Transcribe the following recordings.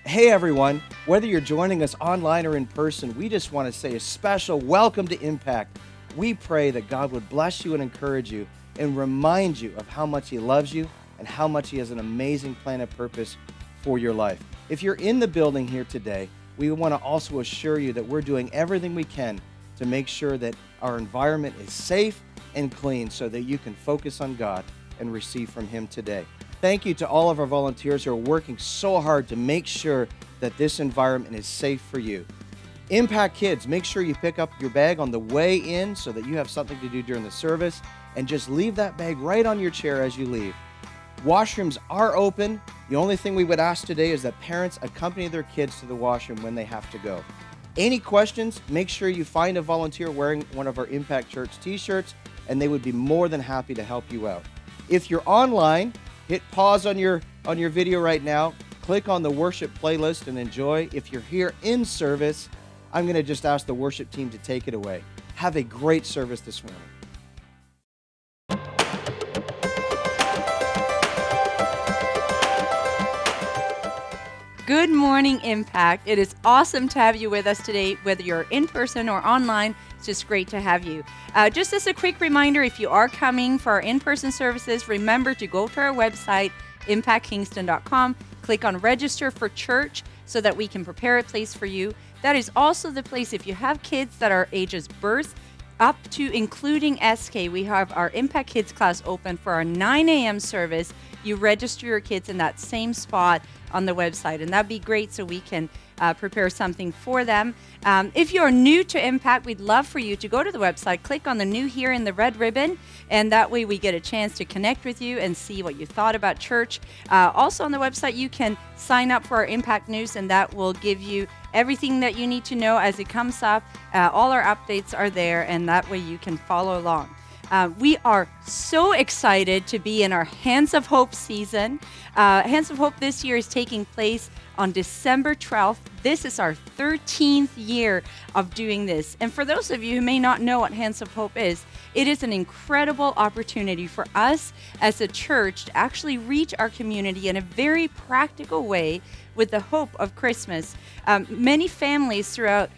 Hey everyone, whether you're joining us online or in person, we just want to say a special welcome to Impact. We pray that God would bless you and encourage you and remind you of how much He loves you and how much He has an amazing plan and purpose for your life. If you're in the building here today, we want to also assure you that we're doing everything we can to make sure that our environment is safe and clean so that you can focus on God and receive from Him today. Thank you to all of our volunteers who are working so hard to make sure that this environment is safe for you. Impact Kids, make sure you pick up your bag on the way in so that you have something to do during the service, and just leave that bag right on your chair as you leave. Washrooms are open. The only thing we would ask today is that parents accompany their kids to the washroom when they have to go. Any questions, make sure you find a volunteer wearing one of our Impact Church t-shirts, and they would be more than happy to help you out. If you're online, hit pause on your video right now, click on the worship playlist and enjoy. If you're here in service, I'm going to just ask the worship team to take it away. Have a great service this morning. Good morning, Impact. It is awesome to have you with us today, whether you're in person or online. It's just great to have you. Just as a quick reminder, if you are coming for our in-person services, remember to go to our website, impactkingston.com, click on Register for Church so that we can prepare a place for you. That is also the place if you have kids that are ages birth up to including SK. We have our Impact Kids class open for our 9 a.m. service. You register your kids in that same spot on the website, and that'd be great so we can prepare something for them. If you're new to Impact, we'd love for you to go to the website, click on the new here in the red ribbon, and that way we get a chance to connect with you and see what you thought about church. Also on the website, you can sign up for our Impact News, and that will give you everything that you need to know as it comes up. All our updates are there, and that way you can follow along. We are so excited to be in our Hands of Hope season. Hands of Hope this year is taking place on December 12th. This is our 13th year of doing this. And for those of you who may not know what Hands of Hope is, it is an incredible opportunity for us as a church to actually reach our community in a very practical way with the hope of Christmas. Many families throughout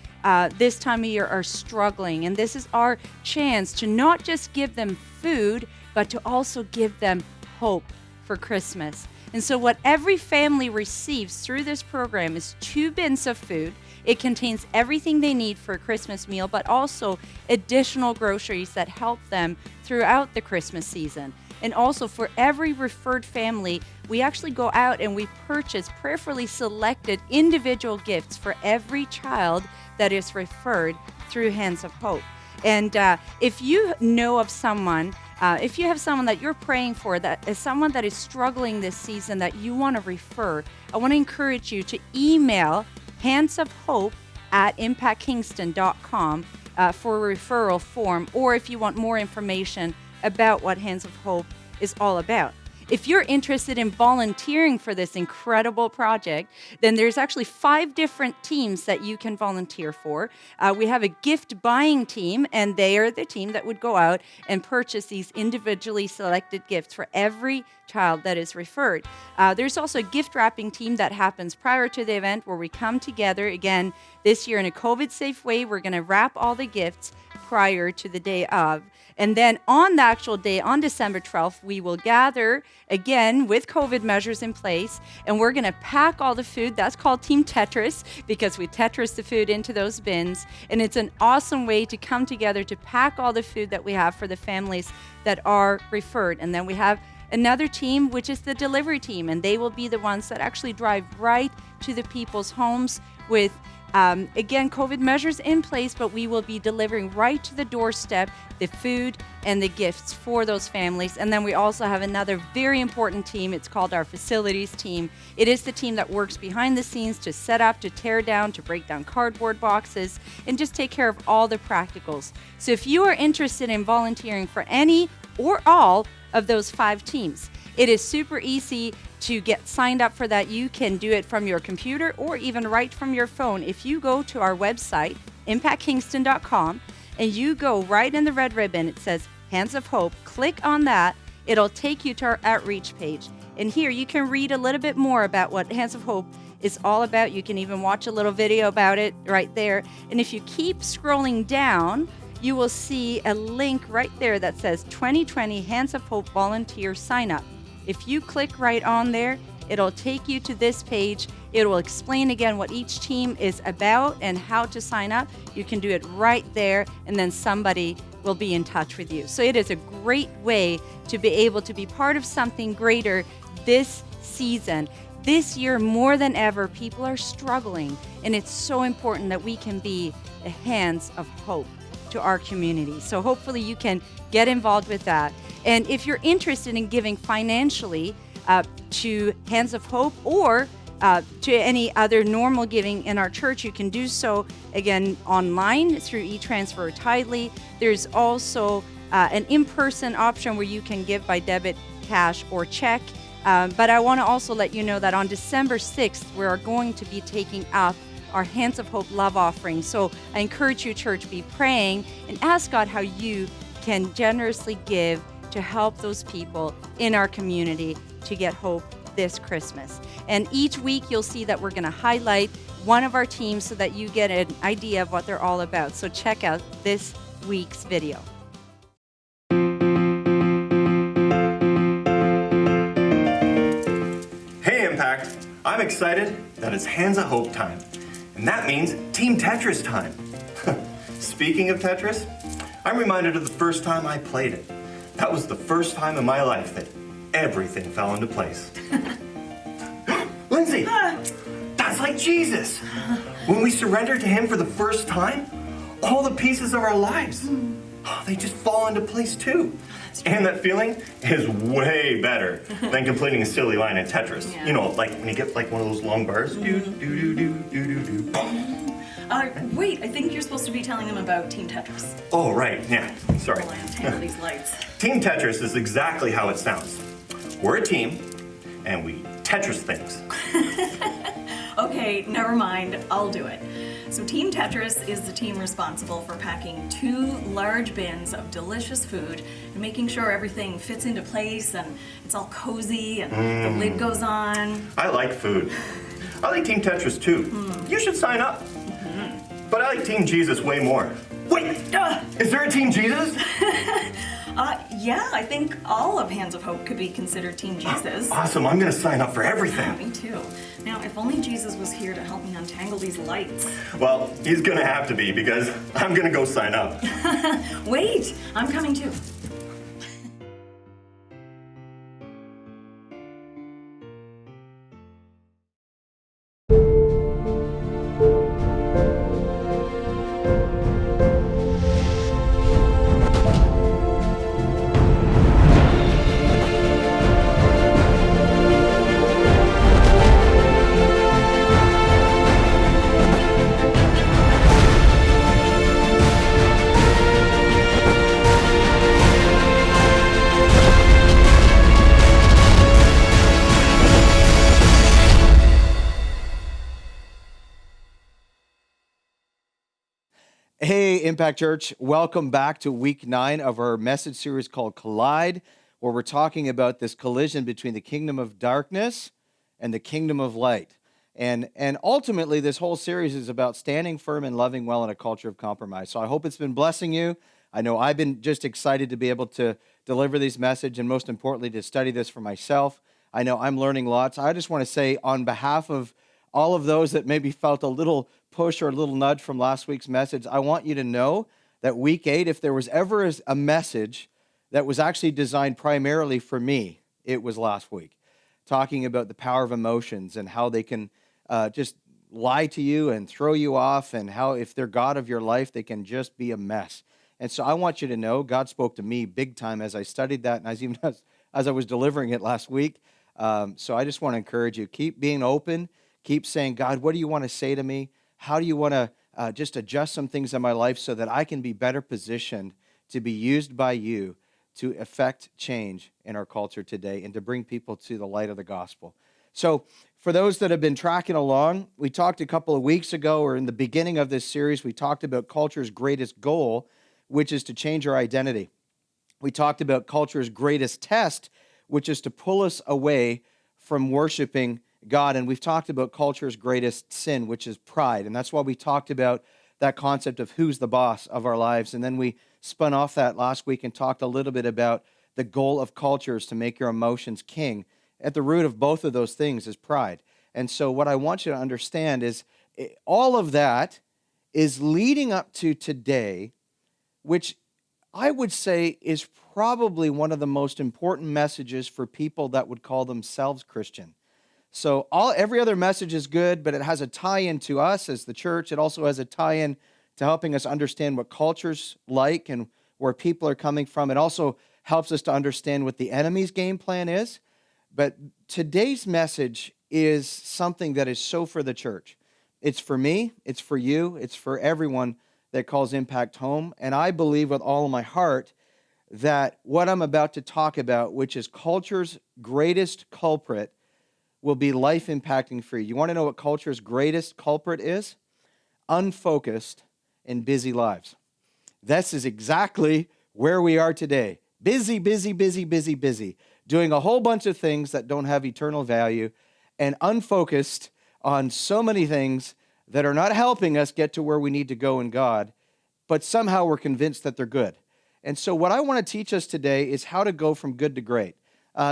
this time of year are struggling, and this is our chance to not just give them food, but to also give them hope for Christmas. And so what every family receives through this program is 2 bins of food. It contains everything they need for a Christmas meal, but also additional groceries that help them throughout the Christmas season. And also for every referred family, we actually go out and we purchase prayerfully selected individual gifts for every child that is referred through Hands of Hope. And if you know of someone, if you have someone that you're praying for, that is someone that is struggling this season that you want to refer, I want to encourage you to email handsofhope@impactkingston.com for a referral form, or if you want more information about what Hands of Hope is all about. If you're interested in volunteering for this incredible project, then there's actually 5 different teams that you can volunteer for. We have a gift buying team, and they are the team that would go out and purchase these individually selected gifts for every child that is referred. There's also a gift wrapping team that happens prior to the event where we come together. Again, this year in a COVID-safe way, we're going to wrap all the gifts prior to the day of. And then on the actual day, on December 12th, we will gather again with COVID measures in place, and we're going to pack all the food. That's called Team Tetris, because we Tetris the food into those bins. And it's an awesome way to come together to pack all the food that we have for the families that are referred. And then we have another team, which is the delivery team, and they will be the ones that actually drive right to the people's homes with again, COVID measures in place, but we will be delivering right to the doorstep the food and the gifts for those families. And then we also have another very important team. It's called our facilities team. It is the team that works behind the scenes to set up, to tear down, to break down cardboard boxes, and just take care of all the practicals. So if you are interested in volunteering for any or all of those 5 teams, it is super easy to get signed up for that. You can do it from your computer or even right from your phone. If you go to our website, impactkingston.com, and you go right in the red ribbon, it says Hands of Hope, click on that. It'll take you to our outreach page. And here you can read a little bit more about what Hands of Hope is all about. You can even watch a little video about it right there. And if you keep scrolling down, you will see a link right there that says 2020 Hands of Hope Volunteer Sign Up. If you click right on there, it'll take you to this page. It will explain again what each team is about and how to sign up. You can do it right there, and then somebody will be in touch with you. So it is a great way to be able to be part of something greater this season. This year, more than ever, people are struggling, and it's so important that we can be the hands of hope to our community. So hopefully you can get involved with that. And if you're interested in giving financially to Hands of Hope or to any other normal giving in our church, you can do so again online through e-transfer or Tidely. There's also an in-person option where you can give by debit, cash, or check. But I want to also let you know that on December 6th, we are going to be taking up our Hands of Hope love offering. So I encourage you, church, be praying and ask God how you can generously give to help those people in our community to get hope this Christmas. And each week you'll see that we're going to highlight one of our teams so that you get an idea of what they're all about. So check out this week's video. Hey Impact, I'm excited that it's Hands of Hope time. And that means Team Tetris time. Speaking of Tetris, I'm reminded of the first time I played it. That was the first time in my life that everything fell into place. Lindsay, that's like Jesus. When we surrender to Him for the first time, all the pieces of our lives, they just fall into place too. And that feeling is way better than completing a silly line in Tetris. Yeah. You know, like when you get like one of those long bars. Do, do, do, do, do, do, do, boom. Wait, I think you're supposed to be telling them about Team Tetris. Oh, right, yeah, sorry. While I untangle these lights. Team Tetris is exactly how it sounds. We're a team, and we Tetris things. Okay, never mind, I'll do it. So Team Tetris is the team responsible for packing 2 large bins of delicious food and making sure everything fits into place and it's all cozy and the lid goes on. I like food. I like Team Tetris too. You should sign up. But I like Team Jesus way more. Wait, is there a Team Jesus? Yeah, I think all of Hands of Hope could be considered Team Jesus. Awesome, I'm gonna sign up for everything. Me too. Now, if only Jesus was here to help me untangle these lights. Well, he's gonna have to be because I'm gonna go sign up. Wait, I'm coming too. Hey, Impact Church, welcome back to week 9 of our message series called Collide, where we're talking about this collision between the kingdom of darkness and the kingdom of light. And ultimately, this whole series is about standing firm and loving well in a culture of compromise. So I hope it's been blessing you. I know I've been just excited to be able to deliver these messages and most importantly, to study this for myself. I know I'm learning lots. I just want to say on behalf of all of those that maybe felt a little push or a little nudge from last week's message, I want you to know that week 8, if there was ever a message that was actually designed primarily for me, it was last week, talking about the power of emotions and how they can just lie to you and throw you off, and how if they're God of your life, they can just be a mess. And so I want you to know God spoke to me big time as I studied that, and as I was delivering it last week. So I just want to encourage you, keep being open, keep saying, God, what do you want to say to me? How do you want to just adjust some things in my life so that I can be better positioned to be used by you to affect change in our culture today and to bring people to the light of the gospel? So for those that have been tracking along, we talked a couple of weeks ago, or in the beginning of this series, we talked about culture's greatest goal, which is to change our identity. We talked about culture's greatest test, which is to pull us away from worshiping God. And we've talked about culture's greatest sin, which is pride. And that's why we talked about that concept of who's the boss of our lives. And then we spun off that last week and talked a little bit about the goal of culture is to make your emotions king. At the root of both of those things is pride. And so what I want you to understand is all of that is leading up to today, which I would say is probably one of the most important messages for people that would call themselves Christian. So every other message is good, but it has a tie-in to us as the church. It also has a tie-in to helping us understand what culture's like and where people are coming from. It also helps us to understand what the enemy's game plan is. But today's message is something that is so for the church. It's for me, it's for you, it's for everyone that calls Impact home. And I believe with all of my heart that what I'm about to talk about, which is culture's greatest culprit, will be life impacting for you. You want to know what culture's greatest culprit is? Unfocused and busy lives. This is exactly where we are today. Busy, busy, busy, busy, busy. Doing a whole bunch of things that don't have eternal value and unfocused on so many things that are not helping us get to where we need to go in God, but somehow we're convinced that they're good. And so what I want to teach us today is how to go from good to great.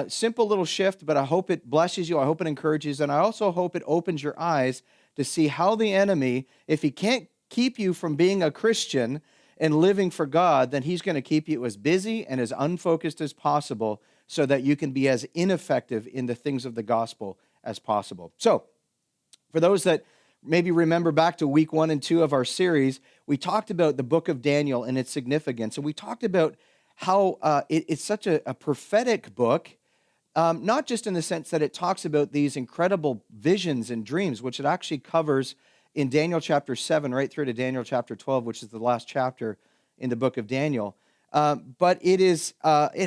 Simple little shift, but I hope it blesses you. I hope it encourages, and I also hope it opens your eyes to see how the enemy, if he can't keep you from being a Christian and living for God, then he's going to keep you as busy and as unfocused as possible so that you can be as ineffective in the things of the gospel as possible. So, for those that maybe remember back to week 1 and 2 of our series, we talked about the book of Daniel and its significance. And we talked about how it's such a prophetic book, not just in the sense that it talks about these incredible visions and dreams, which it actually covers in Daniel chapter 7 right through to Daniel chapter 12, which is the last chapter in the book of Daniel. But it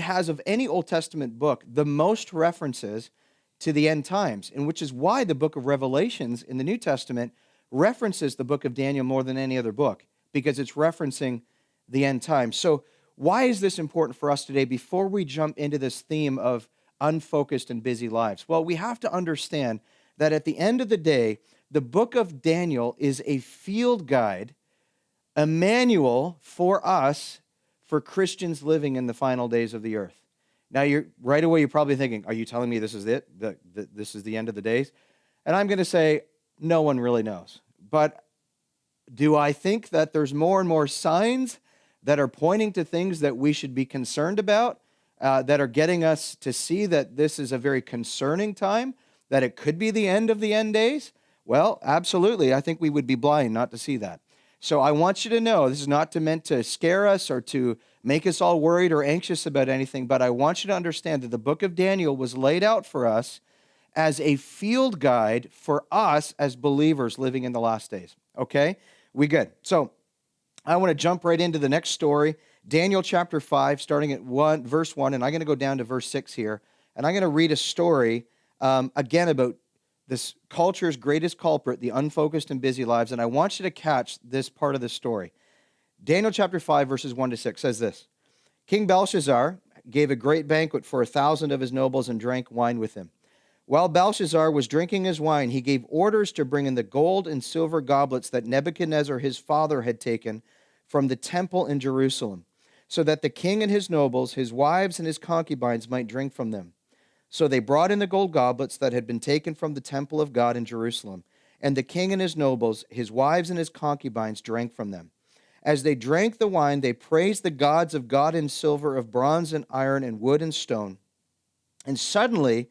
has, of any Old Testament book, the most references to the end times, and which is why the book of Revelations in the New Testament references the book of Daniel more than any other book, because it's referencing the end times. So why is this important for us today before we jump into this theme of unfocused and busy lives? Well, we have to understand that at the end of the day, the book of Daniel is a field guide, a manual for us, for Christians living in the final days of the earth. Now, right away, you're probably thinking, are you telling me this is it? This is the end of the days? And I'm going to say, no one really knows. But do I think that there's more and more signs that are pointing to things that we should be concerned about, that are getting us to see that this is a very concerning time, that it could be the end of the end days? Well, absolutely. I think we would be blind not to see that. So I want you to know, this is not meant to scare us or to make us all worried or anxious about anything, but I want you to understand that the book of Daniel was laid out for us as a field guide for us as believers living in the last days. Okay? We good? So I want to jump right into the next story, Daniel chapter 5, starting at verse 1, and I'm going to go down to verse 6 here, and I'm going to read a story, again, about this culture's greatest culprit, the unfocused and busy lives, and I want you to catch this part of the story. Daniel chapter 5, verses 1 to 6 says this: King Belshazzar gave a great banquet for 1,000 of his nobles and drank wine with him. While Belshazzar was drinking his wine, he gave orders to bring in the gold and silver goblets that Nebuchadnezzar his father had taken from the temple in Jerusalem, so that the king and his nobles, his wives and his concubines might drink from them. So they brought in the gold goblets that had been taken from the temple of God in Jerusalem, and the king and his nobles, his wives and his concubines drank from them. As they drank the wine, they praised the gods of gold and silver, of bronze and iron and wood and stone. And suddenly,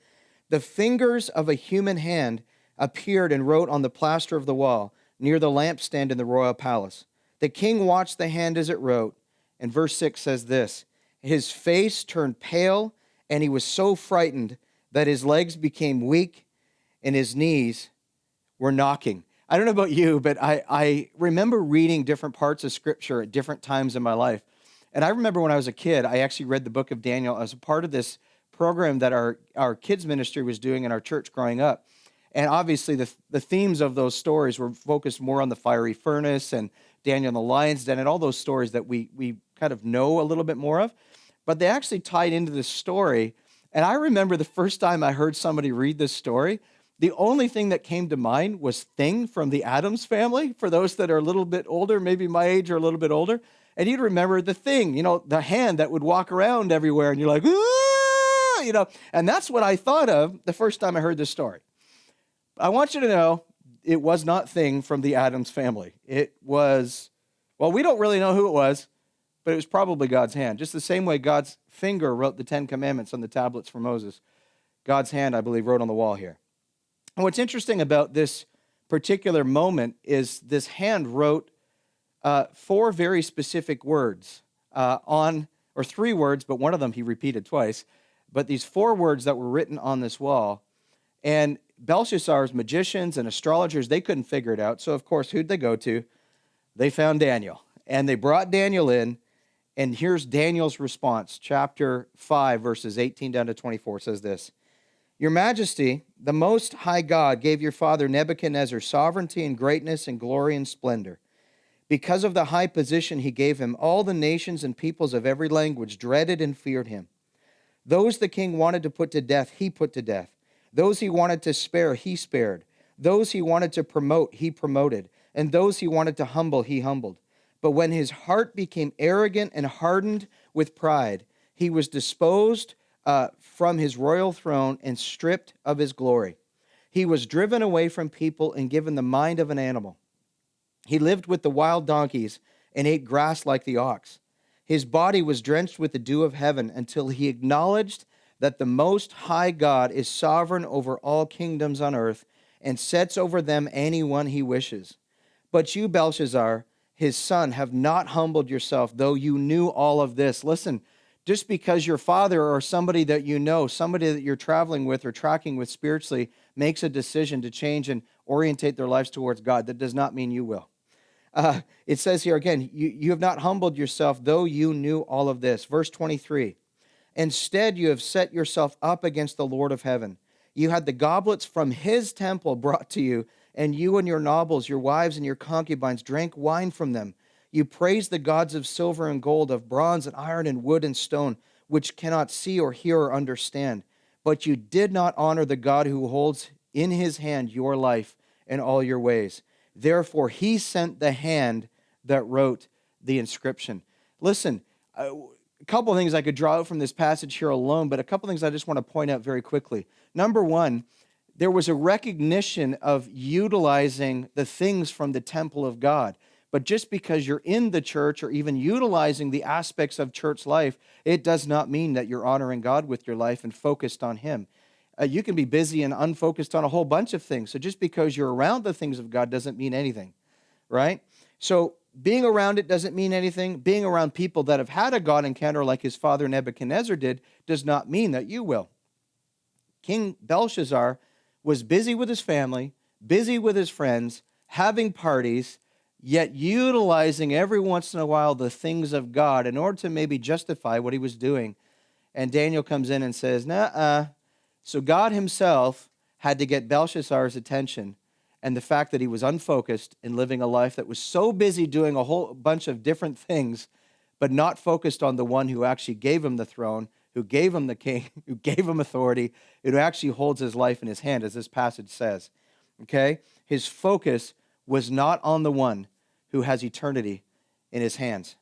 the fingers of a human hand appeared and wrote on the plaster of the wall near the lampstand in the royal palace. The king watched the hand as it wrote, and verse 6 says this: His face turned pale, and he was so frightened that his legs became weak and his knees were knocking. I don't know about you, but I remember reading different parts of Scripture at different times in my life. And I remember when I was a kid, I actually read the book of Daniel as a part of this program that our kids ministry was doing in our church growing up. And obviously the themes of those stories were focused more on the fiery furnace and Daniel and the lion's den and all those stories that we kind of know a little bit more of. But they actually tied into this story. And I remember the first time I heard somebody read this story, The only thing that came to mind was Thing from the Addams Family, for those that are a little bit older, maybe my age or a little bit older. And you'd remember the Thing, the hand that would walk around everywhere, and you're like, "Ah!" And that's what I thought of the first time I heard this story. I want you to know it was not Thing from the Addams Family. It was, well, we don't really know who it was, but it was probably God's hand. Just the same way God's finger wrote the 10 Commandments on the tablets for Moses. God's hand, I believe, wrote on the wall here. And what's interesting about this particular moment is this hand wrote 4 very specific words or 3 words, but one of them he repeated twice. But these 4 words that were written on this wall, and Belshazzar's magicians and astrologers, they couldn't figure it out. So, of course, who'd they go to? They found Daniel. And they brought Daniel in, and here's Daniel's response. Chapter 5, verses 18 down to 24 says this. Your Majesty, the Most High God gave your father Nebuchadnezzar sovereignty and greatness and glory and splendor. Because of the high position he gave him, all the nations and peoples of every language dreaded and feared him. Those the king wanted to put to death, he put to death. Those he wanted to spare, he spared. Those he wanted to promote, he promoted. And those he wanted to humble, he humbled. But when his heart became arrogant and hardened with pride, he was disposed from his royal throne and stripped of his glory. He was driven away from people and given the mind of an animal. He lived with the wild donkeys and ate grass like the ox. His body was drenched with the dew of heaven until he acknowledged that the Most High God is sovereign over all kingdoms on earth and sets over them anyone he wishes. But you, Belshazzar, his son, have not humbled yourself, though you knew all of this. Listen, just because your father or somebody that you know, somebody that you're traveling with or tracking with spiritually, makes a decision to change and orientate their lives towards God, that does not mean you will. It says here again, you have not humbled yourself, though you knew all of this. Verse 23, instead you have set yourself up against the Lord of heaven. You had the goblets from his temple brought to you, and you and your nobles, your wives and your concubines drank wine from them. You praised the gods of silver and gold, of bronze and iron and wood and stone, which cannot see or hear or understand. But you did not honor the God who holds in his hand your life and all your ways. Therefore, he sent the hand that wrote the inscription. Listen, a couple of things I could draw out from this passage here alone, but a couple of things I just want to point out very quickly. Number one, there was a recognition of utilizing the things from the temple of God. But just because you're in the church or even utilizing the aspects of church life, it does not mean that you're honoring God with your life and focused on him. You can be busy and unfocused on a whole bunch of things. So just because you're around the things of God doesn't mean anything, right? So being around it doesn't mean anything. Being around people that have had a God encounter like his father Nebuchadnezzar did does not mean that you will. King Belshazzar was busy with his family, busy with his friends, having parties, yet utilizing every once in a while the things of God in order to maybe justify what he was doing. And Daniel comes in and says, nuh-uh. So God himself had to get Belshazzar's attention, and the fact that he was unfocused and living a life that was so busy doing a whole bunch of different things, but not focused on the one who actually gave him the throne, who gave him the king, who gave him authority, who actually holds his life in his hand, as this passage says. Okay? His focus was not on the one who has eternity in his hands.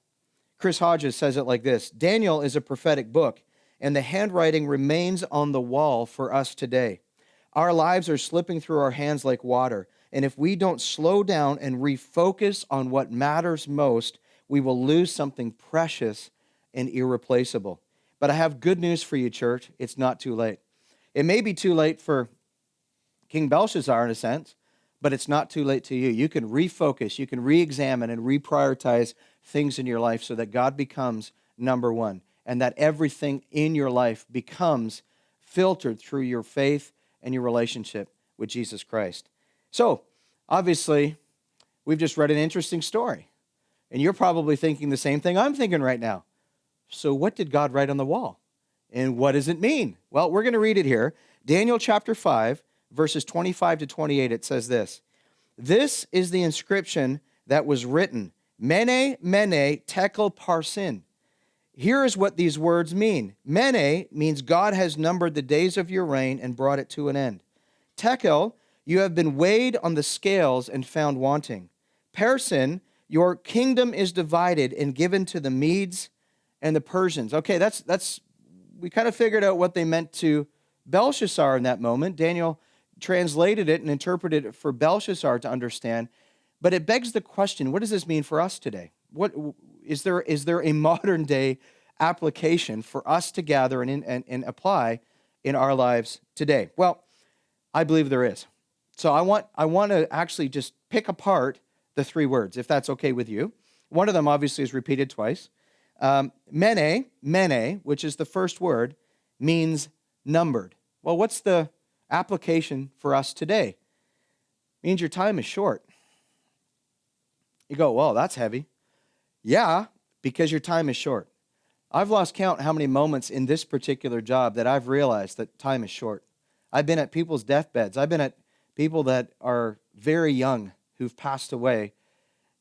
Chris Hodges says it like this: Daniel is a prophetic book, and the handwriting remains on the wall for us today. Our lives are slipping through our hands like water, and if we don't slow down and refocus on what matters most, we will lose something precious and irreplaceable. But I have good news for you, church. It's not too late. It may be too late for King Belshazzar in a sense, but it's not too late to you. You can refocus, you can re-examine and reprioritize things in your life so that God becomes number one, and that everything in your life becomes filtered through your faith and your relationship with Jesus Christ. So, obviously, we've just read an interesting story, and you're probably thinking the same thing I'm thinking right now. So what did God write on the wall? And what does it mean? Well, we're going to read it here. Daniel chapter 5, verses 25 to 28, it says this: This is the inscription that was written, Mene, Mene, Tekel Parsin. Here is what these words mean. Mene means God has numbered the days of your reign and brought it to an end. Tekel, you have been weighed on the scales and found wanting. Parsin, your kingdom is divided and given to the Medes and the Persians. Okay, we kind of figured out what they meant to Belshazzar in that moment. Daniel translated it and interpreted it for Belshazzar to understand. But it begs the question, what does this mean for us today? What is there a modern day application for us to gather and apply in our lives today? Well, I believe there is. So I want to actually just pick apart the three words, if that's okay with you. One of them obviously is repeated twice. Mene, which is the first word, means numbered. Well, what's the application for us today? It means your time is short. You go, well, that's heavy. Yeah, because your time is short. I've lost count how many moments in this particular job that I've realized that time is short. I've been at people's deathbeds. I've been at people that are very young who've passed away,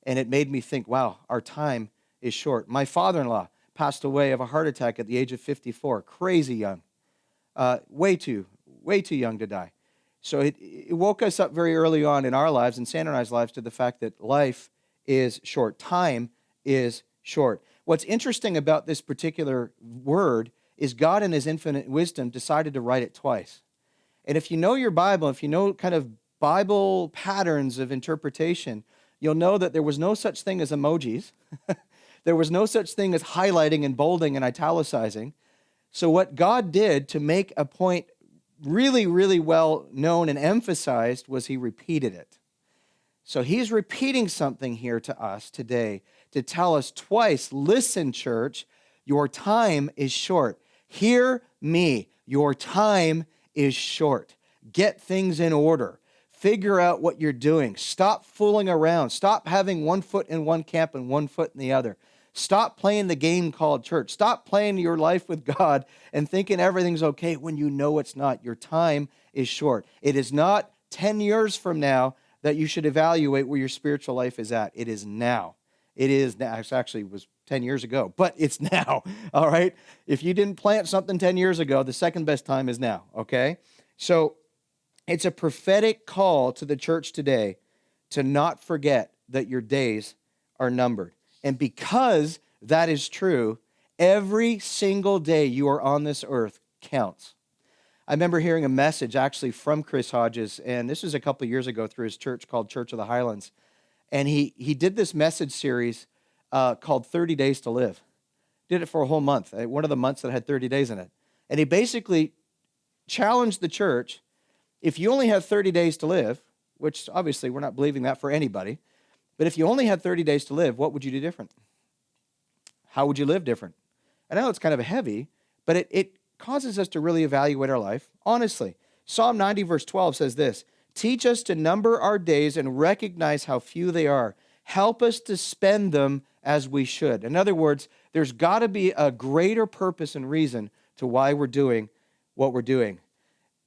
and it made me think, wow, our time is short. My father-in-law passed away of a heart attack at the age of 54, crazy young, way too young to die. So it woke us up very early on in our lives, and Sandra and I's lives, to the fact that life is short. Time is short. What's interesting about this particular word is God in his infinite wisdom decided to write it twice. And if you know your Bible, if you know kind of Bible patterns of interpretation, you'll know that there was no such thing as emojis. There was no such thing as highlighting and bolding and italicizing. So what God did to make a point really, really well known and emphasized was he repeated it. So he's repeating something here to us today to tell us twice, listen, church, your time is short. Hear me, your time is short. Get things in order. Figure out what you're doing. Stop fooling around. Stop having one foot in one camp and one foot in the other. Stop playing the game called church. Stop playing your life with God and thinking everything's okay when you know it's not. Your time is short. It is not 10 years from now that you should evaluate where your spiritual life is at. It is now. It is now. It actually was 10 years ago, but it's now, all right? If you didn't plant something 10 years ago, the second best time is now, okay? So it's a prophetic call to the church today to not forget that your days are numbered. And because that is true, every single day you are on this earth counts. I remember hearing a message actually from Chris Hodges, and this was a couple of years ago through his church called Church of the Highlands. And he did this message series called 30 Days to Live. Did it for a whole month, one of the months that had 30 days in it. And he basically challenged the church, if you only have 30 days to live, which obviously we're not believing that for anybody, but if you only had 30 days to live, what would you do different? How would you live different? I know it's kind of heavy, but it causes us to really evaluate our life honestly. Psalm 90 verse 12 says this, teach us to number our days and recognize how few they are. Help us to spend them as we should. In other words, there's got to be a greater purpose and reason to why we're doing what we're doing.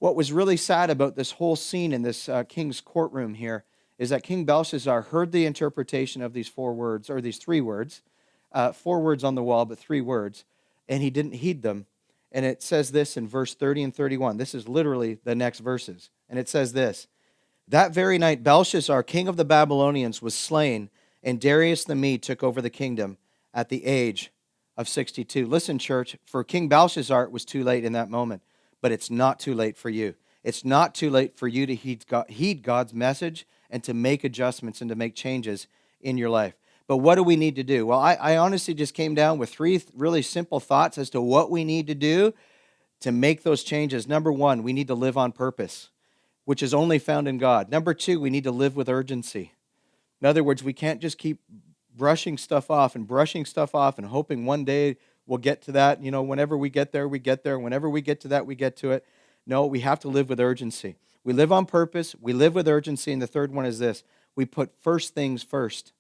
What was really sad about this whole scene in this king's courtroom here is that King Belshazzar heard the interpretation of these four words, or these three words, 4 words on the wall, but 3 words, and he didn't heed them. And it says this in verse 30 and 31. This is literally the next verses. And it says this, that very night Belshazzar, king of the Babylonians, was slain, and Darius the Mede took over the kingdom at the age of 62. Listen, church, for King Belshazzar, it was too late in that moment, but it's not too late for you. It's not too late for you to heed God's message and to make adjustments and to make changes in your life. But what do we need to do? Well, I honestly just came down with 3 really simple thoughts as to what we need to do to make those changes. Number 1, we need to live on purpose, which is only found in God. Number 2, we need to live with urgency. In other words, we can't just keep brushing stuff off and hoping one day we'll get to that. You know, whenever we get there, we get there. Whenever we get to that, we get to it. No, we have to live with urgency. We live on purpose. We live with urgency. And the third one is this. We put first things first.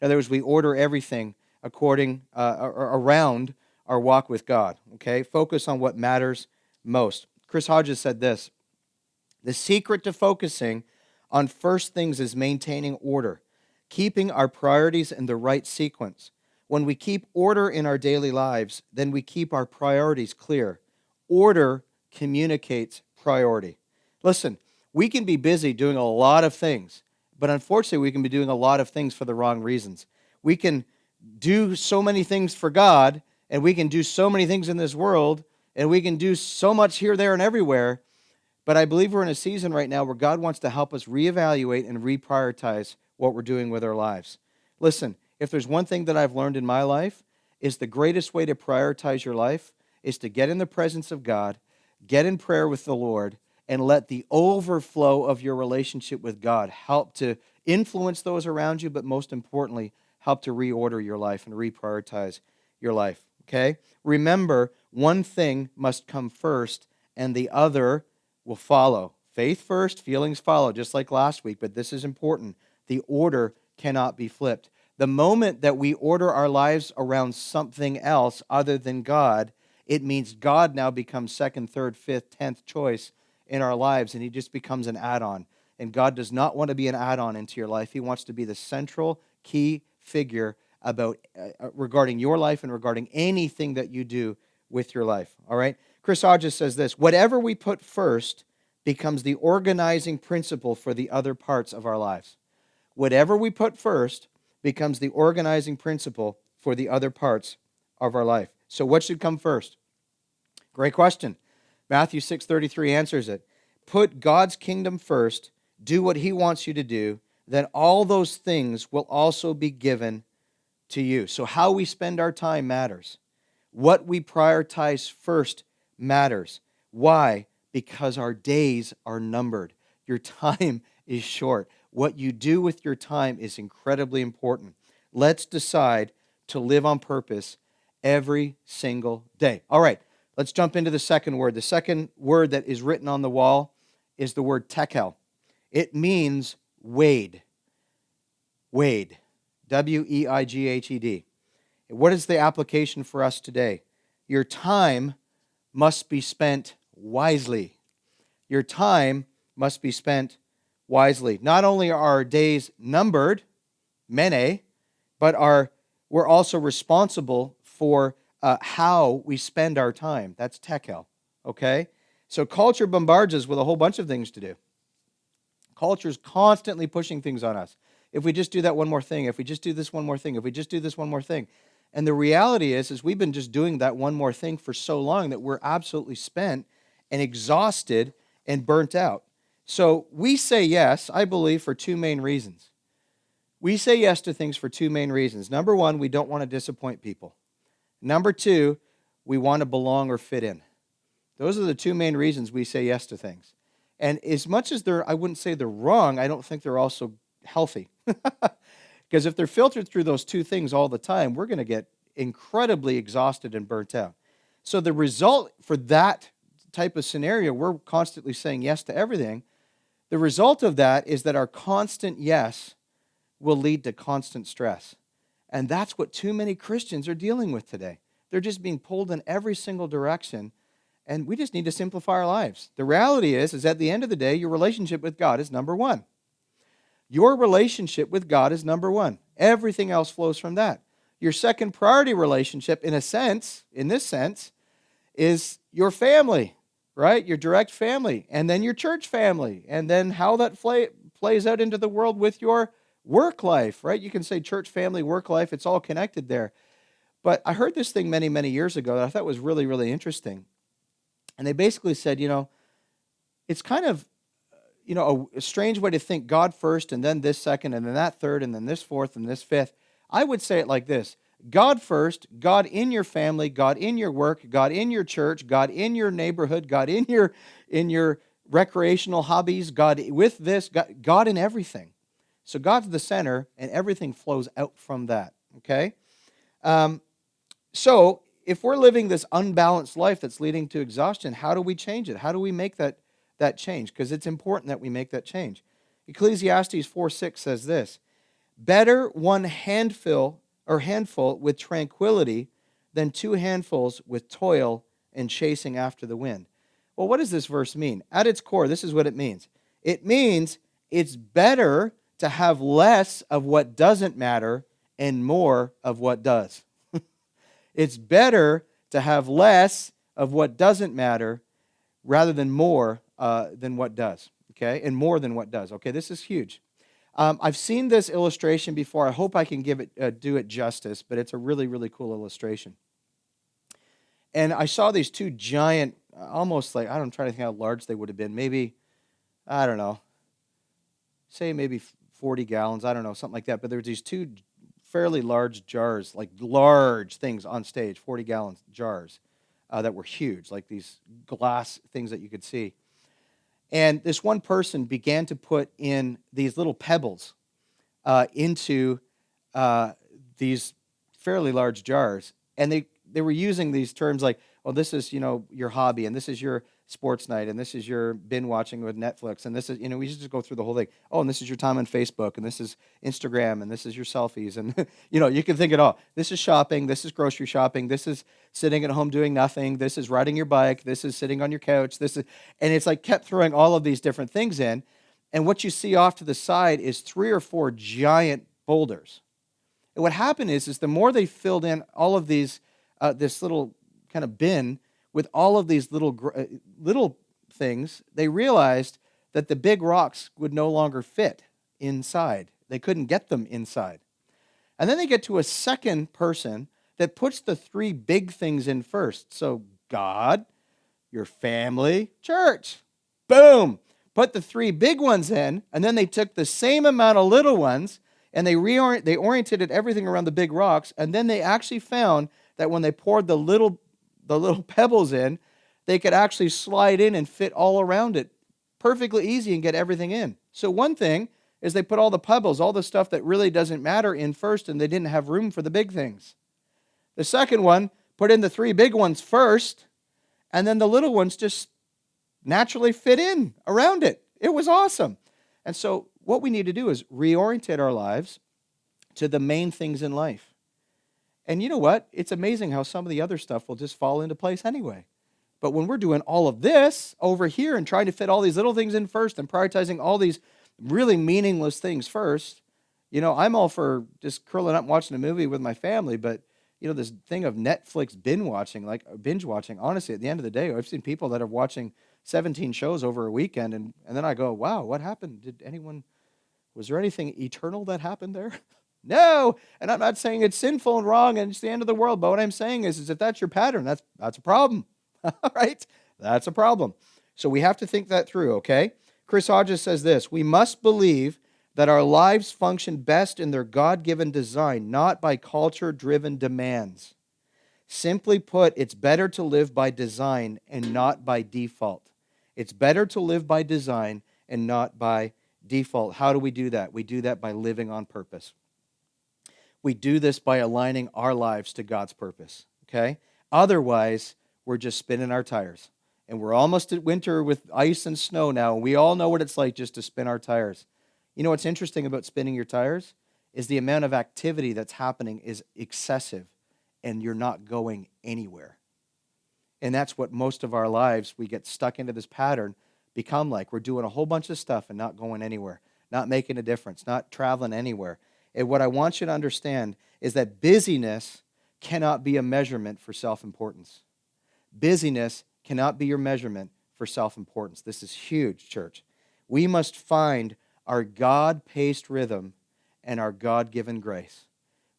In other words, we order everything according around our walk with God. Okay? Focus on what matters most. Chris Hodges said this. The secret to focusing on first things is maintaining order, keeping our priorities in the right sequence. When we keep order in our daily lives, then we keep our priorities clear. Order communicates priority. Listen, We can be busy doing a lot of things, but unfortunately, we can be doing a lot of things for the wrong reasons. We can do so many things for God, and we can do so many things in this world, and we can do so much here, there, and everywhere. But I believe we're in a season right now where God wants to help us reevaluate and reprioritize what we're doing with our lives. Listen, if there's one thing that I've learned in my life, is the greatest way to prioritize your life is to get in the presence of God, get in prayer with the Lord, and let the overflow of your relationship with God help to influence those around you, but most importantly, help to reorder your life and reprioritize your life, okay? Remember, one thing must come first, and the other will follow. Faith first, feelings follow, just like last week, but this is important. The order cannot be flipped. The moment that we order our lives around something else other than God, it means God now becomes second, third, fifth, 10th choice in our lives, and he just becomes an add-on. And God does not want to be an add-on into your life. He wants to be the central key figure about regarding your life and regarding anything that you do with your life. All right? Chris Hodges says this: whatever we put first becomes the organizing principle for the other parts of our lives. Whatever we put first becomes the organizing principle for the other parts of our life. So what should come first? Great question. Matthew 6:33 answers it. Put God's kingdom first, do what he wants you to do, then all those things will also be given to you. So how we spend our time matters. What we prioritize first matters. Why? Because our days are numbered. Your time is short. What you do with your time is incredibly important. Let's decide to live on purpose every single day. All right, let's jump into the second word. The second word that is written on the wall is the word tekel. It means weighed. Weighed. W-E-I-G-H-E-D. What is the application for us today? Your time must be spent wisely. Your time must be spent wisely. Not only are our days numbered, mene, but we're also responsible for how we spend our time. That's tekel, okay? So culture bombards us with a whole bunch of things to do. Culture's constantly pushing things on us. If we just do that one more thing, if we just do this one more thing, if we just do this one more thing. And the reality is we've been just doing that one more thing for so long that we're absolutely spent and exhausted and burnt out. So we say yes, I believe, for two main reasons. We say yes to things for two main reasons. Number one, we don't want to disappoint people. Number two, we want to belong or fit in. Those are the two main reasons we say yes to things. And as much as I wouldn't say they're wrong, I don't think they're also healthy. Because if they're filtered through those two things all the time, we're going to get incredibly exhausted and burnt out. So the result for that type of scenario, we're constantly saying yes to everything. The result of that is that our constant yes will lead to constant stress. And that's what too many Christians are dealing with today. They're just being pulled in every single direction, and we just need to simplify our lives. The reality is at the end of the day, your relationship with God is number one. Your relationship with God is number one. Everything else flows from that. Your second priority relationship, in this sense, is your family, right? Your direct family, and then your church family, and then how that plays out into the world with your work life, right? You can say church, family, work life, it's all connected there. But I heard this thing many, many years ago that I thought was really, really interesting. And they basically said, it's kind of, a strange way to think God first, and then this second, and then that third, and then this fourth, and this fifth. I would say it like this: God first, God in your family, God in your work, God in your church, God in your neighborhood, God in your recreational hobbies, God with this, God in everything. So God's the center, and everything flows out from that, okay? So if we're living this unbalanced life that's leading to exhaustion, how do we change it? How do we make that change? Because it's important that we make that change. Ecclesiastes 4:6 says this: better one handful with tranquility than two handfuls with toil and chasing after the wind. Well, what does this verse mean? At its core, this is what it means. It means it's better to have less of what doesn't matter and more of what does. It's better to have less of what doesn't matter rather than more than what does. okay, and more than what does. Okay, this is huge. I've seen this illustration before. I hope I can do it justice, but it's a really, really cool illustration. And I saw these two giant, almost like, I'm trying to think how large they would have been. Maybe, I don't know, say maybe 40 gallons, I don't know, something like that. But there were these two fairly large jars, like large things on stage, 40-gallon jars that were huge, like these glass things that you could see. And this one person began to put in these little pebbles into these fairly large jars. And they were using these terms like, oh, this is, your hobby, and this is your sports night, and this is your binge watching with Netflix, and this is, we should just go through the whole thing. Oh, and this is your time on Facebook, and this is Instagram, and this is your selfies, and, you can think it all. This is shopping, this is grocery shopping, this is sitting at home doing nothing, this is riding your bike, this is sitting on your couch, and it's like kept throwing all of these different things in, and what you see off to the side is 3 or 4 giant boulders. And what happened is the more they filled in all of these, this little kind of bin with all of these little things, they realized that the big rocks would no longer fit inside. They couldn't get them inside. And then they get to a second person that puts the 3 big things in first. So God, your family, church. Boom. Put the 3 big ones in, and then they took the same amount of little ones, and they oriented everything around the big rocks, and then they actually found that when they poured the little pebbles in, they could actually slide in and fit all around it perfectly easy and get everything in. So one thing is they put all the pebbles, all the stuff that really doesn't matter in first, and they didn't have room for the big things. The second one put in the 3 big ones first, and then the little ones just naturally fit in around it. It was awesome. And so what we need to do is reorientate our lives to the main things in life. And you know what? It's amazing how some of the other stuff will just fall into place anyway. But when we're doing all of this over here and trying to fit all these little things in first and prioritizing all these really meaningless things first, I'm all for just curling up and watching a movie with my family, but this thing of Netflix binge watching, honestly, at the end of the day, I've seen people that are watching 17 shows over a weekend, and then I go, wow, what happened? Was there anything eternal that happened there? No, and I'm not saying it's sinful and wrong and it's the end of the world, but what I'm saying is if that's your pattern, that's a problem, all right? That's a problem. So we have to think that through, okay? Chris Hodges says this: we must believe that our lives function best in their God-given design, not by culture-driven demands. Simply put, it's better to live by design and not by default. It's better to live by design and not by default. How do we do that? We do that by living on purpose. We do this by aligning our lives to God's purpose, okay? Otherwise, we're just spinning our tires. And we're almost at winter with ice and snow now, and we all know what it's like just to spin our tires. You know what's interesting about spinning your tires is the amount of activity that's happening is excessive, and you're not going anywhere. And that's what most of our lives, we get stuck into this pattern, become like. We're doing a whole bunch of stuff and not going anywhere, not making a difference, not traveling anywhere. And what I want you to understand is that busyness cannot be a measurement for self-importance. Busyness cannot be your measurement for self-importance. This is huge, church. We must find our God-paced rhythm and our God-given grace.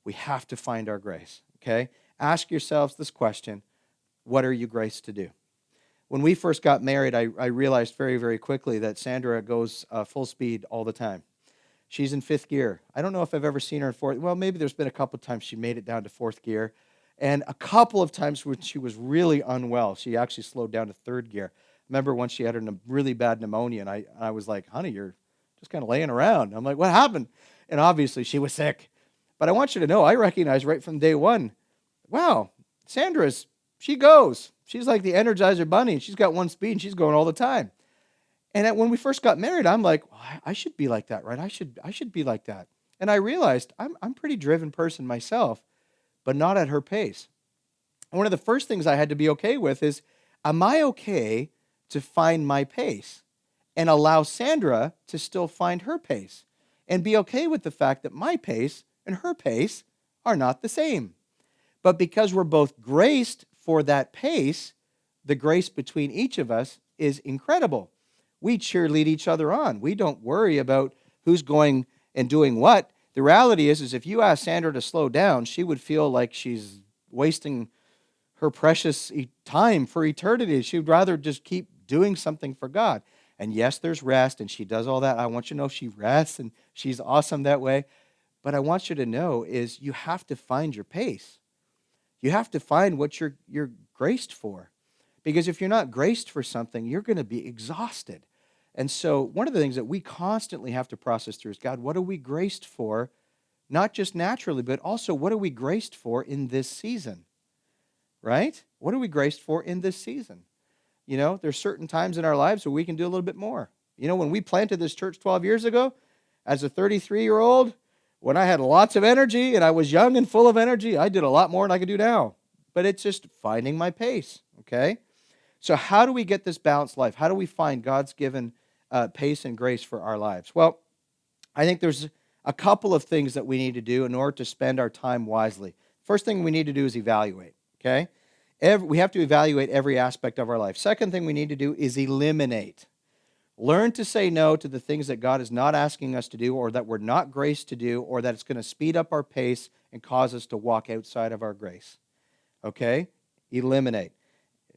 We have to find our grace, okay? Ask yourselves this question: what are you graced to do? When we first got married, I realized very, very quickly that Sandra goes full speed all the time. She's in 5th gear. I don't know if I've ever seen her in 4th. Well, maybe there's been a couple of times she made it down to 4th gear. And a couple of times when she was really unwell, she actually slowed down to 3rd gear. Remember when she had her really bad pneumonia, and I was like, honey, you're just kind of laying around. I'm like, what happened? And obviously she was sick. But I want you to know, I recognize right from day one, wow, she goes. She's like the Energizer Bunny, and she's got one speed, and she's going all the time. And when we first got married, I'm like, well, I should be like that, right? I should be like that. And I realized I'm a pretty driven person myself, but not at her pace. And one of the first things I had to be okay with is, am I okay to find my pace and allow Sandra to still find her pace and be okay with the fact that my pace and her pace are not the same? But because we're both graced for that pace, the grace between each of us is incredible. We cheerlead each other on. We don't worry about who's going and doing what. The reality is if you ask Sandra to slow down, she would feel like she's wasting her precious time for eternity. She'd rather just keep doing something for God. And yes, there's rest, and she does all that. I want you to know she rests, and she's awesome that way. But I want you to know is you have to find your pace. You have to find what you're graced for. Because if you're not graced for something, you're going to be exhausted. And so one of the things that we constantly have to process through is, God, what are we graced for? Not just naturally, but also what are we graced for in this season? Right? What are we graced for in this season? You know, there's certain times in our lives where we can do a little bit more. You know, when we planted this church 12 years ago, as a 33-year-old, when I had lots of energy and I was young and full of energy, I did a lot more than I could do now. But it's just finding my pace, okay? So how do we get this balanced life? How do we find God's given pace and grace for our lives? Well, I think there's a couple of things that we need to do in order to spend our time wisely. First thing we need to do is evaluate, okay? We have to evaluate every aspect of our life. Second thing we need to do is eliminate. Learn to say no to the things that God is not asking us to do or that we're not graced to do or that it's going to speed up our pace and cause us to walk outside of our grace. Okay? Eliminate.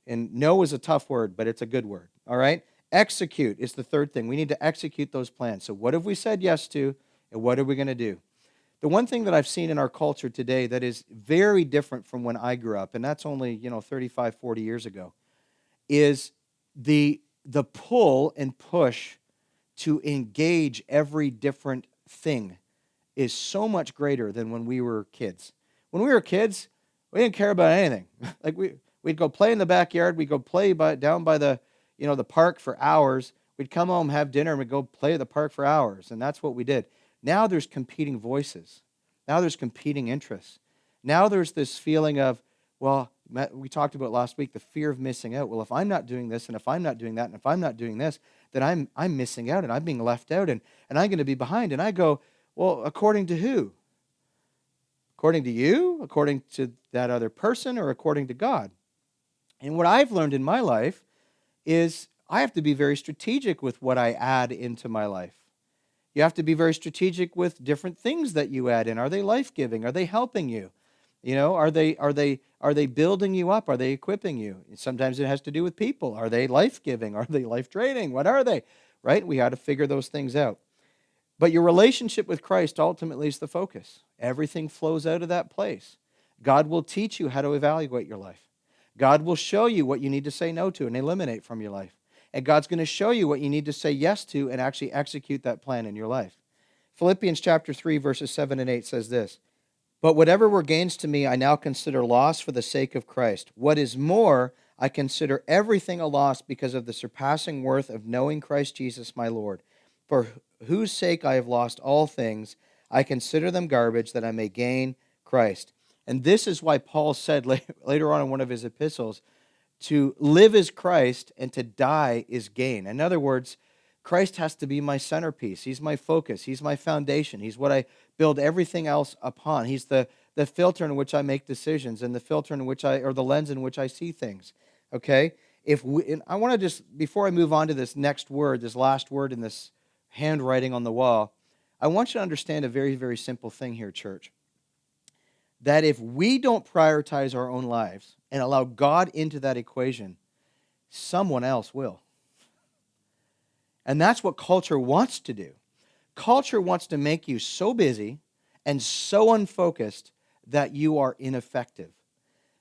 And no is a tough word, but it's a good word. All right? Execute is the third thing. We need to execute those plans. So what have we said yes to and what are we going to do? The one thing that I've seen in our culture today that is very different from when I grew up, and that's only, 35, 40 years ago, is the pull and push to engage every different thing is so much greater than when we were kids. When we were kids, we didn't care about anything. Like we'd go play in the backyard, we'd go play down by the park for hours. We'd come home, have dinner, and we'd go play at the park for hours, and that's what we did. Now there's competing voices. Now there's competing interests. Now there's this feeling of, well, we talked about last week, the fear of missing out. Well, if I'm not doing this, and if I'm not doing that, and if I'm not doing this, then I'm missing out, and I'm being left out, and I'm going to be behind. And I go, well, according to who? According to you? According to that other person? Or according to God? And what I've learned in my life is I have to be very strategic with what I add into my life. You have to be very strategic with different things that you add in. Are they life-giving? Are they helping you? Are they building you up? Are they equipping you? Sometimes it has to do with people. Are they life-giving? Are they life-draining? What are they? Right? We got to figure those things out. But your relationship with Christ ultimately is the focus. Everything flows out of that place. God will teach you how to evaluate your life. God will show you what you need to say no to and eliminate from your life. And God's going to show you what you need to say yes to and actually execute that plan in your life. Philippians chapter 3, verses 7 and 8 says this, "But whatever were gains to me, I now consider loss for the sake of Christ. What is more, I consider everything a loss because of the surpassing worth of knowing Christ Jesus my Lord, for whose sake I have lost all things. I consider them garbage that I may gain Christ." And this is why Paul said later on in one of his epistles, to live is Christ and to die is gain. In other words, Christ has to be my centerpiece. He's my focus. He's my foundation. He's what I build everything else upon. He's the filter in which I make decisions and the filter in which or the lens in which I see things. Okay? And I want to just, before I move on to this next word, this last word in this handwriting on the wall, I want you to understand a very, very simple thing here, church. That if we don't prioritize our own lives and allow God into that equation, someone else will. And that's what culture wants to do. Culture wants to make you so busy and so unfocused that you are ineffective.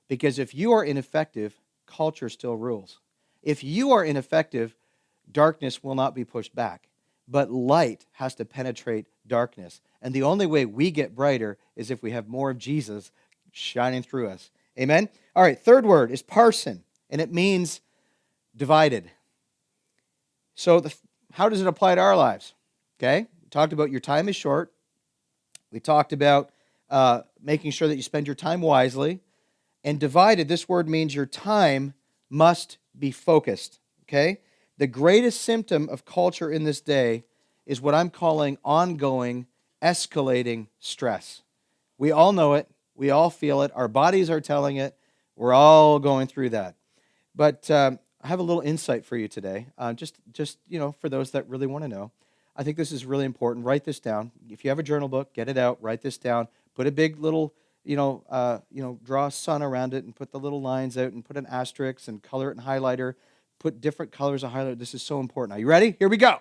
Because if you are ineffective, culture still rules. If you are ineffective, darkness will not be pushed back. But light has to penetrate darkness. And the only way we get brighter is if we have more of Jesus shining through us. Amen? All right, third word is parson, and it means divided. So how does it apply to our lives? Okay, we talked about your time is short. We talked about making sure that you spend your time wisely. And divided, this word means your time must be focused. Okay? The greatest symptom of culture in this day is what I'm calling ongoing, escalating stress. We all know it. We all feel it. Our bodies are telling it. We're all going through that. But I have a little insight for you today, just for those that really want to know. I think this is really important. Write this down. If you have a journal book, get it out. Write this down. Put a big little, draw a sun around it and put the little lines out and put an asterisk and color it in highlighter. Put different colors of highlighter. This is so important. Are you ready? Here we go.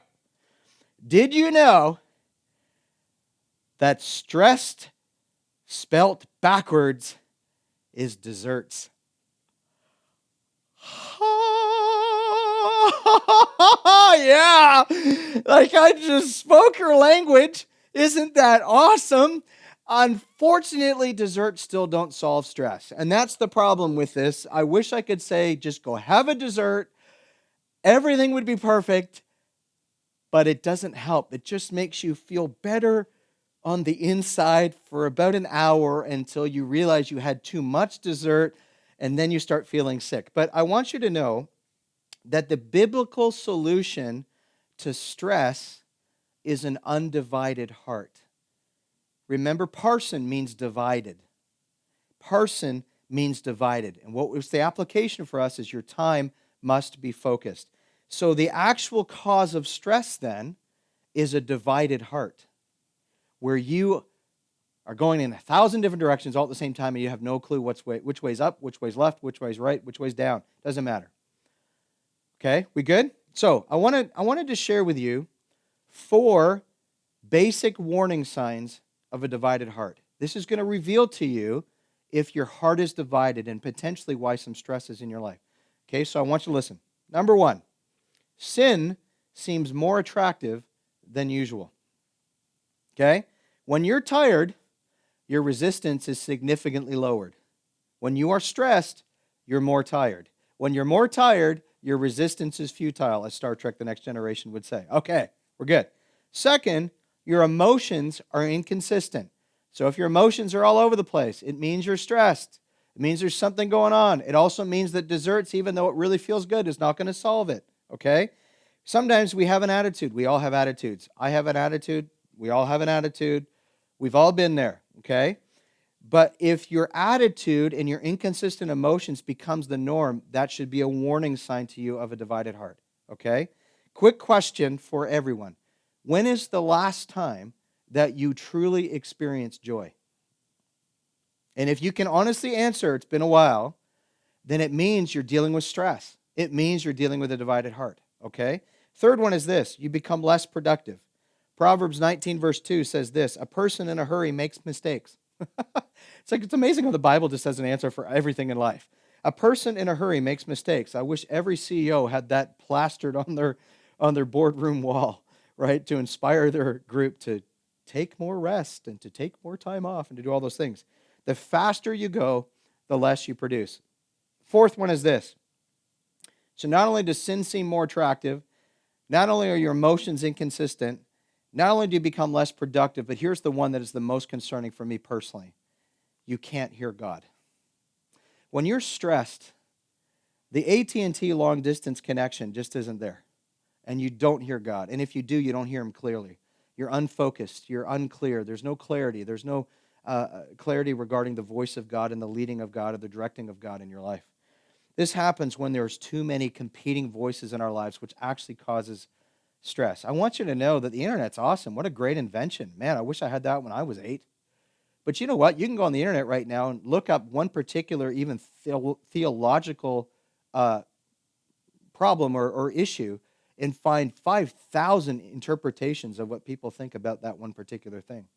Did you know that stressed, spelt backwards, is desserts? Yeah, like I just spoke her language. Isn't that awesome? Unfortunately, desserts still don't solve stress. And that's the problem with this. I wish I could say, just go have a dessert. Everything would be perfect, but it doesn't help. It just makes you feel better on the inside for about an hour until you realize you had too much dessert, and then you start feeling sick. But I want you to know that the biblical solution to stress is an undivided heart. Remember, parson means divided. Parson means divided. And what was the application for us is your time must be focused. So the actual cause of stress then is a divided heart, where you are going in 1,000 different directions all at the same time and you have no clue which way's up, which way's left, which way's right, which way's down. Doesn't matter. Okay, we good? So I wanted to share with you 4 basic warning signs of a divided heart. This is going to reveal to you if your heart is divided and potentially why some stress is in your life. Okay, so I want you to listen. Number 1, sin seems more attractive than usual. Okay? When you're tired, your resistance is significantly lowered. When you are stressed, you're more tired. When you're more tired, your resistance is futile, as Star Trek: The Next Generation would say. Okay, we're good. Second, your emotions are inconsistent. So if your emotions are all over the place, it means you're stressed. It means there's something going on. It also means that desserts, even though it really feels good, is not going to solve it. Okay? Sometimes we have an attitude. We all have attitudes. I have an attitude. We all have an attitude. We've all been there. Okay? But if your attitude and your inconsistent emotions becomes the norm, that should be a warning sign to you of a divided heart. Okay? Quick question for everyone. When is the last time that you truly experienced joy? And if you can honestly answer, it's been a while, then it means you're dealing with stress. It means you're dealing with a divided heart. Okay? Third one is this. You become less productive. Proverbs 19 verse 2 says this: a person in a hurry makes mistakes. It's amazing how the Bible just has an answer for everything in life. A person in a hurry makes mistakes. I wish every CEO had that plastered on their boardroom wall, right, to inspire their group to take more rest and to take more time off and to do all those things. The faster you go, the less you produce. Fourth one is this. So not only does sin seem more attractive, not only are your emotions inconsistent, not only do you become less productive, but here's the one that is the most concerning for me personally. You can't hear God. When you're stressed, the AT&T long-distance connection just isn't there, and you don't hear God. And if you do, you don't hear Him clearly. You're unfocused. You're unclear. There's no clarity. There's no clarity regarding the voice of God and the leading of God or the directing of God in your life. This happens when there's too many competing voices in our lives, which actually causes stress. I want you to know that the internet's awesome. What a great invention. Man, I wish I had that when I was 8. But you know what? You can go on the internet right now and look up one particular even theological problem or issue and find 5,000 interpretations of what people think about that one particular thing.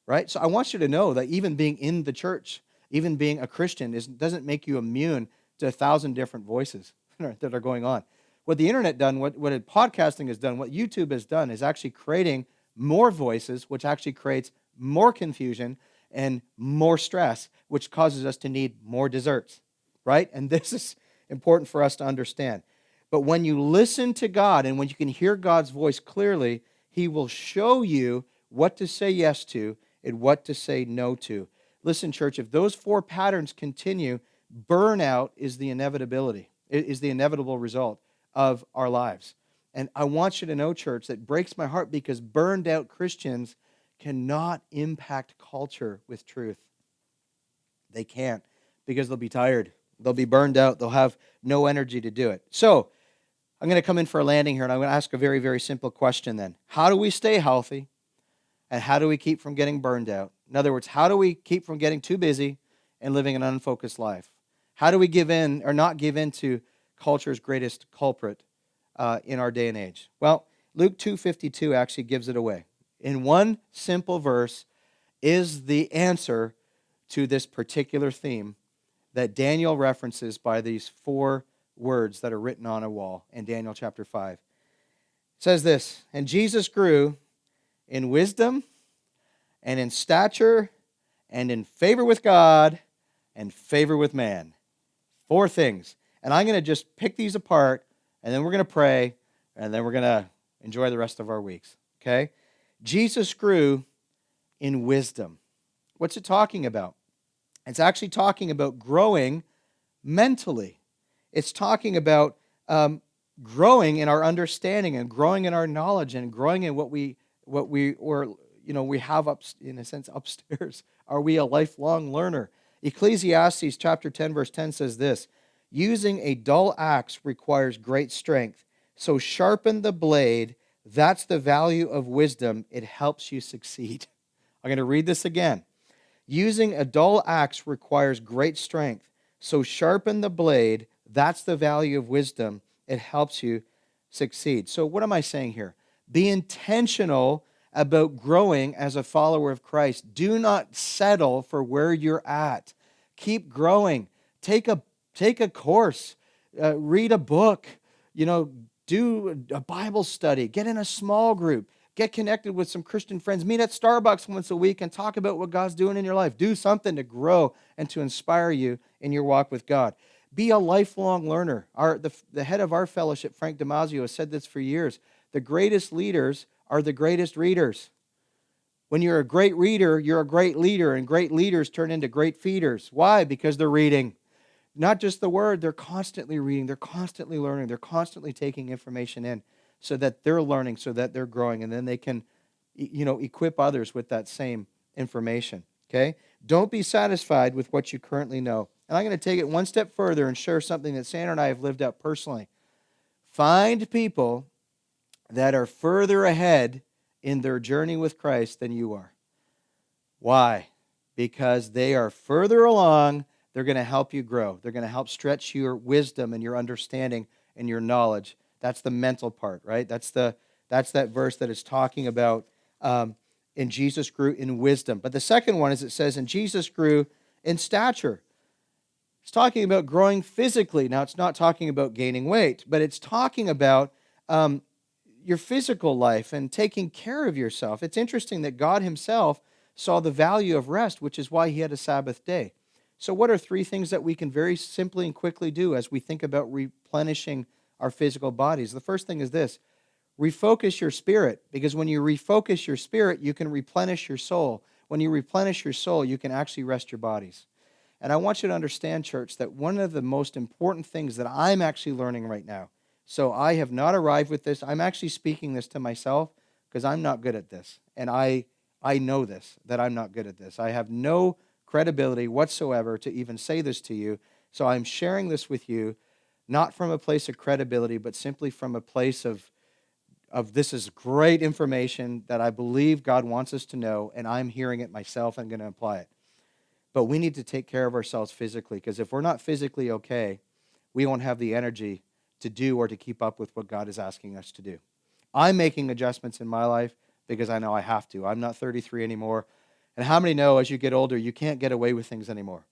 Right? So I want you to know that even being in the church, even being a Christian, doesn't make you immune to 1,000 different voices that are going on. What the internet done, what podcasting has done, what YouTube has done is actually creating more voices, which actually creates more confusion and more stress, which causes us to need more desserts, right? And this is important for us to understand. But when you listen to God and when you can hear God's voice clearly, He will show you what to say yes to and what to say no to. Listen, church, if those 4 patterns continue, burnout is the inevitability. It is the inevitable result of our lives. And I want you to know, church, that breaks my heart because burned out Christians cannot impact culture with truth. They can't because they'll be tired. They'll be burned out. They'll have no energy to do it. So I'm going to come in for a landing here, and I'm going to ask a very, very simple question then. How do we stay healthy, and how do we keep from getting burned out? In other words, how do we keep from getting too busy and living an unfocused life? How do we give in or not give in to culture's greatest culprit in our day and age? Well, Luke 2:52 actually gives it away. In one simple verse is the answer to this particular theme that Daniel references by these 4 words that are written on a wall in Daniel chapter 5. It says this, "And Jesus grew in wisdom and in stature and in favor with God and favor with man." 4 things. And I'm going to just pick these apart, and then we're going to pray, and then we're going to enjoy the rest of our weeks. Okay? Jesus grew in wisdom. What's it talking about? It's actually talking about growing mentally. It's talking about growing in our understanding and growing in our knowledge and growing in what we have up, in a sense, upstairs. Are we a lifelong learner? Ecclesiastes chapter 10 verse 10 says this, "Using a dull axe requires great strength, so sharpen the blade. That's the value of wisdom. It helps you succeed." I'm going to read this again. "Using a dull axe requires great strength, so sharpen the blade. That's the value of wisdom. It helps you succeed." So what am I saying here? Be intentional about growing as a follower of Christ. Do not settle for where you're at. Keep growing. Take a course. Read a book. Do a Bible study. Get in a small group. Get connected with some Christian friends. Meet at Starbucks once a week and talk about what God's doing in your life. Do something to grow and to inspire you in your walk with God. Be a lifelong learner. The head of our fellowship, Frank Damasio, has said this for years. The greatest leaders are the greatest readers. When you're a great reader, you're a great leader, and great leaders turn into great feeders. Why? Because they're reading. Not just the word, they're constantly reading, they're constantly learning, they're constantly taking information in so that they're learning, so that they're growing, and then they can, equip others with that same information, okay? Don't be satisfied with what you currently know. And I'm going to take it one step further and share something that Sandra and I have lived out personally. Find people that are further ahead in their journey with Christ than you are. Why? Because they are further along. They're going to help you grow. They're going to help stretch your wisdom and your understanding and your knowledge. That's the mental part, right? That's that verse that is talking about in Jesus grew in wisdom. But the second one is it says, "And Jesus grew in stature." It's talking about growing physically. Now, it's not talking about gaining weight, but it's talking about your physical life and taking care of yourself. It's interesting that God himself saw the value of rest, which is why he had a Sabbath day. So what are 3 things that we can very simply and quickly do as we think about replenishing our physical bodies? The first thing is this: refocus your spirit, because when you refocus your spirit, you can replenish your soul. When you replenish your soul, you can actually rest your bodies. And I want you to understand, church, that one of the most important things that I'm actually learning right now, so I have not arrived with this, I'm actually speaking this to myself because I'm not good at this. And I know this, that I'm not good at this. I have no credibility whatsoever to even say this to you. So I'm sharing this with you, not from a place of credibility, but simply from a place of this is great information that I believe God wants us to know, and I'm hearing it myself and going to apply it. But we need to take care of ourselves physically, because if we're not physically okay, we won't have the energy to do or to keep up with what God is asking us to do. I'm making adjustments in my life because I know I have to. I'm not 33 anymore. And how many know as you get older, you can't get away with things anymore?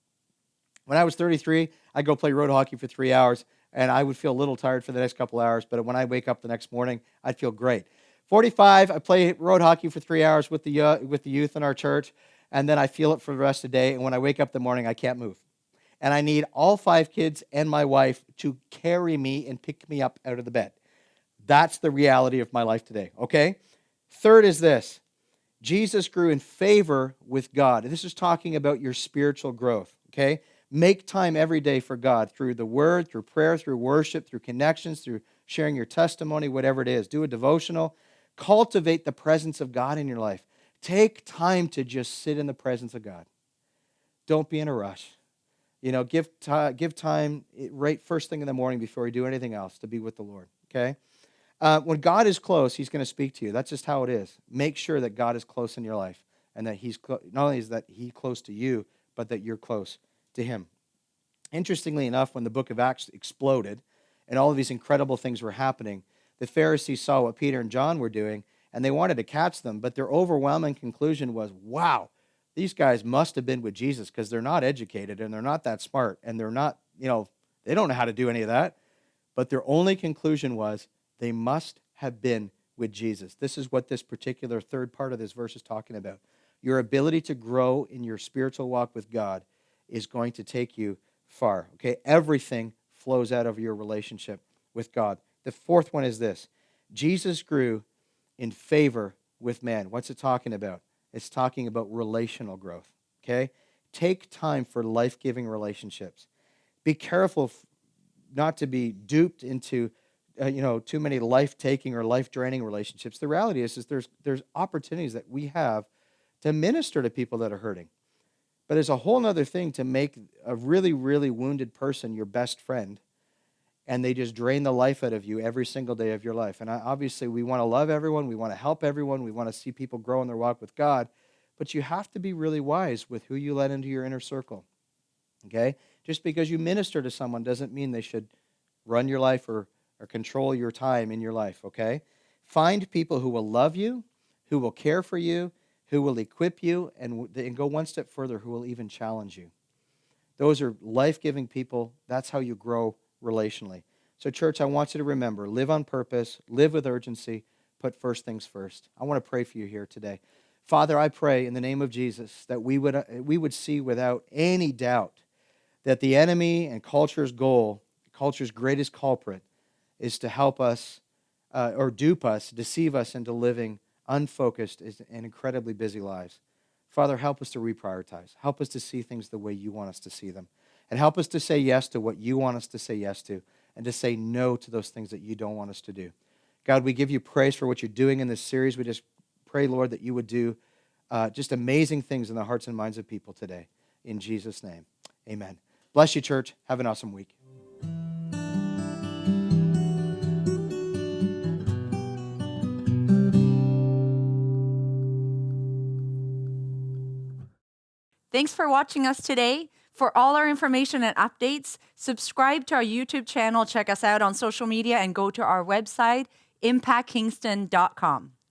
When I was 33, I'd go play road hockey for 3 hours, and I would feel a little tired for the next couple hours, but when I wake up the next morning, I'd feel great. 45, I play road hockey for 3 hours with the youth in our church, and then I feel it for the rest of the day, and when I wake up in the morning, I can't move. And I need all 5 kids and my wife to carry me and pick me up out of the bed. That's the reality of my life today, okay? Third is this: Jesus grew in favor with God. This is talking about your spiritual growth, okay? Make time every day for God through the Word, through prayer, through worship, through connections, through sharing your testimony, whatever it is. Do a devotional. Cultivate the presence of God in your life. Take time to just sit in the presence of God. Don't be in a rush. Give time right first thing in the morning before you do anything else to be with the Lord, okay? When God is close, he's going to speak to you. That's just how it is. Make sure that God is close in your life and that not only is that he's close to you, but that you're close to him. Interestingly enough, when the book of Acts exploded and all of these incredible things were happening, the Pharisees saw what Peter and John were doing, and they wanted to catch them, but their overwhelming conclusion was, wow, these guys must have been with Jesus because they're not educated and they're not that smart and they're not, they don't know how to do any of that. But their only conclusion was they must have been with Jesus. This is what this particular third part of this verse is talking about. Your ability to grow in your spiritual walk with God is going to take you far, okay? Everything flows out of your relationship with God. The fourth one is this. Jesus grew in favor with man. What's it talking about? It's talking about relational growth, okay? Take time for life-giving relationships. Be careful not to be duped into, too many life-taking or life-draining relationships. The reality is there's opportunities that we have to minister to people that are hurting. But it's a whole other thing to make a really, really wounded person your best friend, and they just drain the life out of you every single day of your life. And obviously, we want to love everyone. We want to help everyone. We want to see people grow in their walk with God. But you have to be really wise with who you let into your inner circle, okay? Just because you minister to someone doesn't mean they should run your life or control your time in your life, okay? Find people who will love you, who will care for you, who will equip you, and go one step further, who will even challenge you. Those are life-giving people. That's how you grow relationally. So, church, I want you to remember, live on purpose, live with urgency, put first things first. I want to pray for you here today. Father, I pray in the name of Jesus that we would see without any doubt that the enemy and culture's goal, culture's greatest culprit, is to help us or dupe us, deceive us into living unfocused and incredibly busy lives. Father, help us to reprioritize. Help us to see things the way you want us to see them. And help us to say yes to what you want us to say yes to, and to say no to those things that you don't want us to do. God, we give you praise for what you're doing in this series. We just pray, Lord, that you would do just amazing things in the hearts and minds of people today. In Jesus' name, amen. Bless you, church. Have an awesome week. Thanks for watching us today. For all our information and updates, subscribe to our YouTube channel, check us out on social media, and go to our website, impactkingston.com.